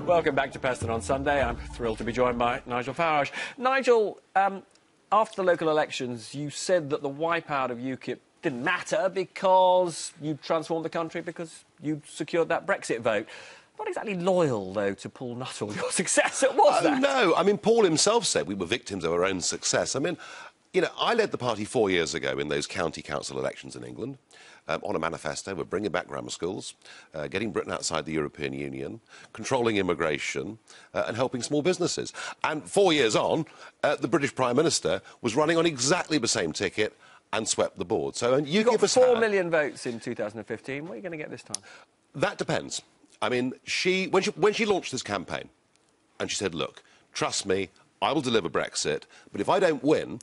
Welcome back to Peston on Sunday. I'm thrilled to be joined by Nigel Farage. Nigel, after the local elections, you said that the wipeout of UKIP didn't matter because you transformed the country, because you secured that Brexit vote. Not exactly loyal, though, to Paul Nuttall, your successor, was that? No, I mean, Paul himself said we were victims of our own success. I mean, you know, I led the party 4 years ago in those county council elections in England on a manifesto. We're bringing back grammar schools, getting Britain outside the European Union, controlling immigration and helping small businesses. And 4 years on, the British Prime Minister was running on exactly the same ticket and swept the board. So you got 4 million votes in 2015. What are you going to get this time? That depends. I mean, when she launched this campaign, and she said, look, trust me, I will deliver Brexit, but if I don't win,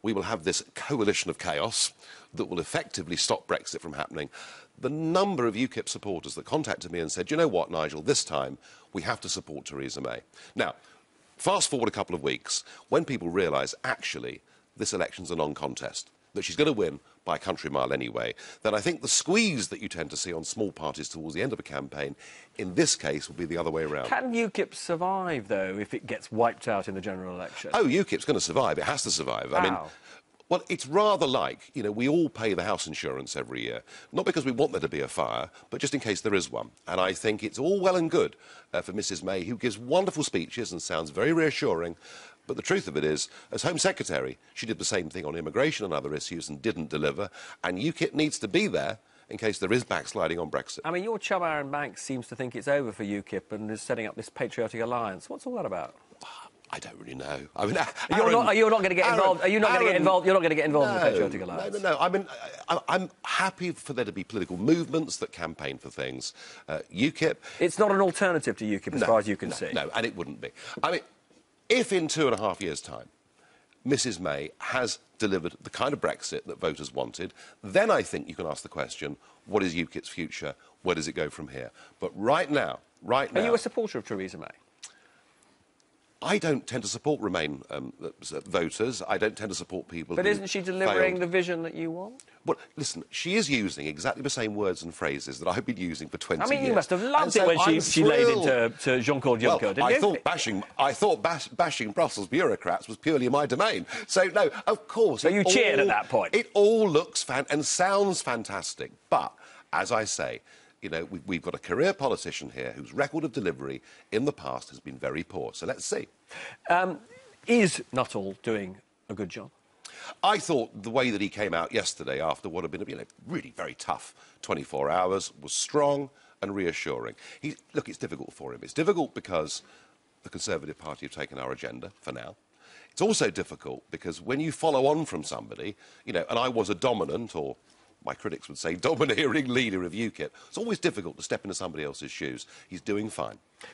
we will have this coalition of chaos that will effectively stop Brexit from happening. The number of UKIP supporters that contacted me and said, you know what, Nigel, this time we have to support Theresa May. Now, fast forward a couple of weeks, when people realise, actually, this election's a non-contest, that she's going to win by a country mile anyway, then I think the squeeze that you tend to see on small parties towards the end of a campaign, in this case, will be the other way around. Can UKIP survive, though, if it gets wiped out in the general election? Oh, UKIP's going to survive. It has to survive. How? I mean, well, it's rather like, you know, we all pay the house insurance every year, not because we want there to be a fire, but just in case there is one. And I think it's all well and good for Mrs May, who gives wonderful speeches and sounds very reassuring. But the truth of it is, as Home Secretary, she did the same thing on immigration and other issues and didn't deliver. And UKIP needs to be there in case there is backsliding on Brexit. I mean, your chum Aaron Banks seems to think it's over for UKIP and is setting up this patriotic alliance. What's all that about? I don't really know. I mean, you're not going to get involved. Are you not going to get involved? You're not going to get involved in the patriotic alliance. No. I mean, I'm happy for there to be political movements that campaign for things. UKIP. It's not an alternative to UKIP, as far as you can see. No, and it wouldn't be. I mean, if in 2.5 years' time Mrs May has delivered the kind of Brexit that voters wanted, then I think you can ask the question, what is UKIP's future? Where does it go from here? But right now... Are you a supporter of Theresa May? I don't tend to support Remain voters. I don't tend to support people But isn't she delivering the vision that you want? Well, listen, she is using exactly the same words and phrases that I've been using for 20 years. I mean, you must have loved it when she laid into Jean-Claude Juncker, didn't you? I thought bashing Brussels bureaucrats was purely my domain. So, no, of course... So you cheered at that point? It all looks and sounds fantastic. But, as I say... You know, we've got a career politician here whose record of delivery in the past has been very poor. So let's see. Is Nuttall doing a good job? I thought the way that he came out yesterday after what had been a really very tough 24 hours was strong and reassuring. Look, it's difficult for him. It's difficult because the Conservative Party have taken our agenda for now. It's also difficult because when you follow on from somebody, you know, and I was a dominant or... my critics would say, domineering leader of UKIP. It's always difficult to step into somebody else's shoes. He's doing fine.